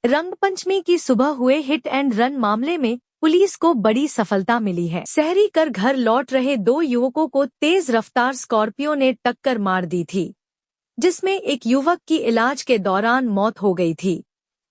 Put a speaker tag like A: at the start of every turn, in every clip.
A: रंगपंचमी की सुबह हुए हिट एंड रन मामले में पुलिस को बड़ी सफलता मिली है। सहरी कर घर लौट रहे दो युवकों को तेज रफ्तार स्कॉर्पियो ने टक्कर मार दी थी, जिसमें एक युवक की इलाज के दौरान मौत हो गई थी,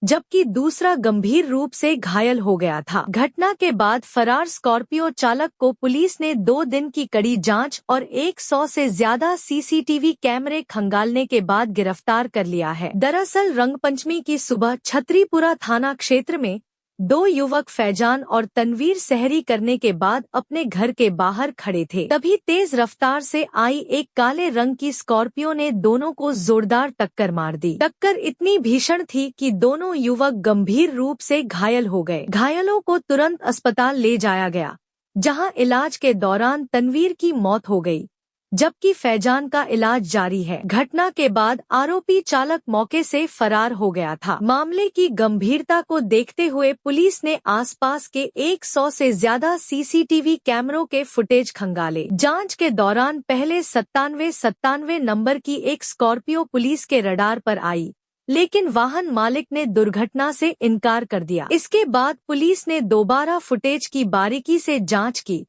A: जबकि दूसरा गंभीर रूप से घायल हो गया था। घटना के बाद फरार स्कॉर्पियो चालक को पुलिस ने 2 दिन की कड़ी जांच और 100 से ज्यादा सीसीटीवी कैमरे खंगालने के बाद गिरफ्तार कर लिया है। दरअसल रंगपंचमी की सुबह छतरीपुरा थाना क्षेत्र में 2 युवक फैजान और तनवीर सहरी करने के बाद अपने घर के बाहर खड़े थे। तभी तेज रफ्तार से आई एक काले रंग की स्कॉर्पियो ने दोनों को जोरदार टक्कर मार दी। टक्कर इतनी भीषण थी कि दोनों युवक गंभीर रूप से घायल हो गए। घायलों को तुरंत अस्पताल ले जाया गया, जहां इलाज के दौरान तनवीर की मौत हो गई, जबकि फैजान का इलाज जारी है। घटना के बाद आरोपी चालक मौके से फरार हो गया था। मामले की गंभीरता को देखते हुए पुलिस ने आसपास के 100 से ज्यादा सीसीटीवी कैमरों के फुटेज खंगाले। जांच के दौरान पहले 97 नंबर की एक स्कॉर्पियो पुलिस के रडार पर आई, लेकिन वाहन मालिक ने दुर्घटना से इनकार कर दिया। इसके बाद पुलिस ने दोबारा फुटेज की बारीकी से जांच की,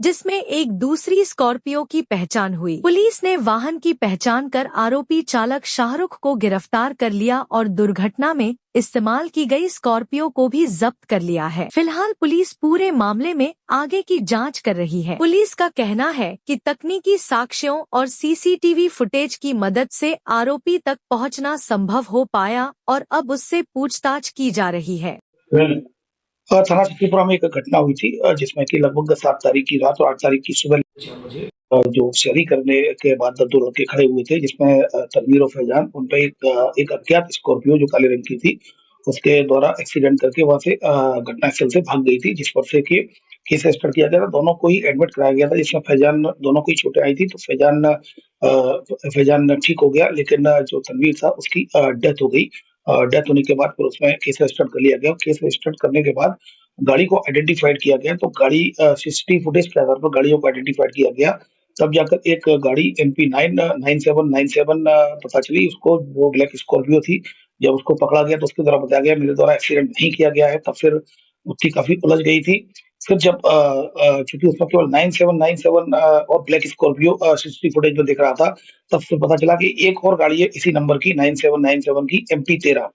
A: जिसमें एक दूसरी स्कॉर्पियो की पहचान हुई। पुलिस ने वाहन की पहचान कर आरोपी चालक शाहरुख को गिरफ्तार कर लिया और दुर्घटना में इस्तेमाल की गई स्कॉर्पियो को भी जब्त कर लिया है। फिलहाल पुलिस पूरे मामले में आगे की जांच कर रही है। पुलिस का कहना है कि तकनीकी साक्ष्यों और सीसीटीवी फुटेज की मदद से आरोपी तक पहुंचना संभव हो पाया और अब उससे पूछताछ की जा रही है।
B: थाना छतरीपुरा में एक घटना हुई थी, जिसमें कि लगभग 7 तारीख की रात और 8 तारीख की सुबह 6 बजे जो शहरी करने के बाद 2 लड़के खड़े हुए थे, जिसमें तनवीर और फैजान, उन पे एक अज्ञात स्कॉर्पियो जो काले रंग की थी, उसके द्वारा एक्सीडेंट करके वहां से घटनास्थल से भाग गई थी, जिस पर से कि केस रजिस्टर किया गया था। दोनों को ही एडमिट कराया गया था, जिसमें फैजान दोनों को ही चोटें आई थी, तो फैजान ठीक हो गया, लेकिन जो तनवीर था उसकी डेथ हो गई। डेथ होने के बाद फिर उसमें केस रजिस्टर कर लिया गया। केस रजिस्टर करने के बाद गाड़ी को आइडेंटिफाइड किया गया, तो गाड़ी सीसीटीवी फुटेज के आधार पर गाड़ियों को आइडेंटिफाइड किया गया। तब जाकर एक गाड़ी MP9 9797 पता चली, उसको वो ब्लैक स्कॉर्पियो थी। जब उसको पकड़ा गया तो उसके द्वारा बताया गया मेरे द्वारा एक्सीडेंट नहीं किया गया है। तब फिर उसकी काफी उलझ गई थी। फिर जब चूंकि उसमें केवल 9797 और ब्लैक स्कॉर्पियो सीसीटीवी फुटेज में दिख रहा था, तब फिर पता चला कि एक और गाड़ी है इसी नंबर की 9797 की MP13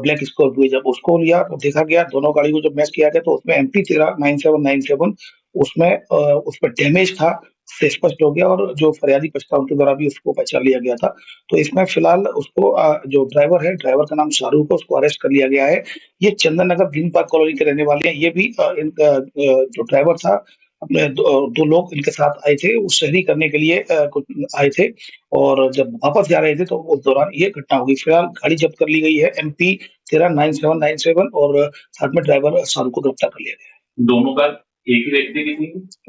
B: ब्लैक स्कॉर्पियो। जब उसको लिया तो देखा गया, दोनों गाड़ी को जब मैच किया गया तो उसमें MP13 9797 उसमें उस पर डैमेज था, से स्पष्ट हो गया, और जो फरियादी पक्ष था उनके द्वारा भी उसको पहचान लिया गया था। तो इसमें फिलहाल उसको जो ड्राइवर है, ड्राइवर का नाम शाहरुख है, उसको अरेस्ट कर लिया गया है। ये Chandan Nagar green park colony के रहने वाले हैं। ये भी जो ड्राइवर था, अपने 2 लोग इनके साथ आए थे, वो शहरी करने के लिए कुछ आए थे, और जब वापस जा रहे थे तो उस दौरान ये घटना हो गई। फिलहाल गाड़ी जब्त कर ली गई है MP13 9797, और साथ में ड्राइवर शाहरुख को गिरफ्तार कर लिया गया है।
C: दोनों का एक ही व्यक्ति की थी?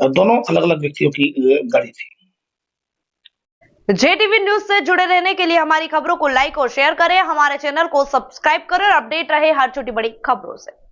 B: दोनों अलग-अलग व्यक्तियों की गाड़ी थी।
D: JTV न्यूज से जुड़े रहने के लिए हमारी खबरों को लाइक और शेयर करें, हमारे चैनल को सब्सक्राइब करें और अपडेट रहे हर छोटी बड़ी खबरों से।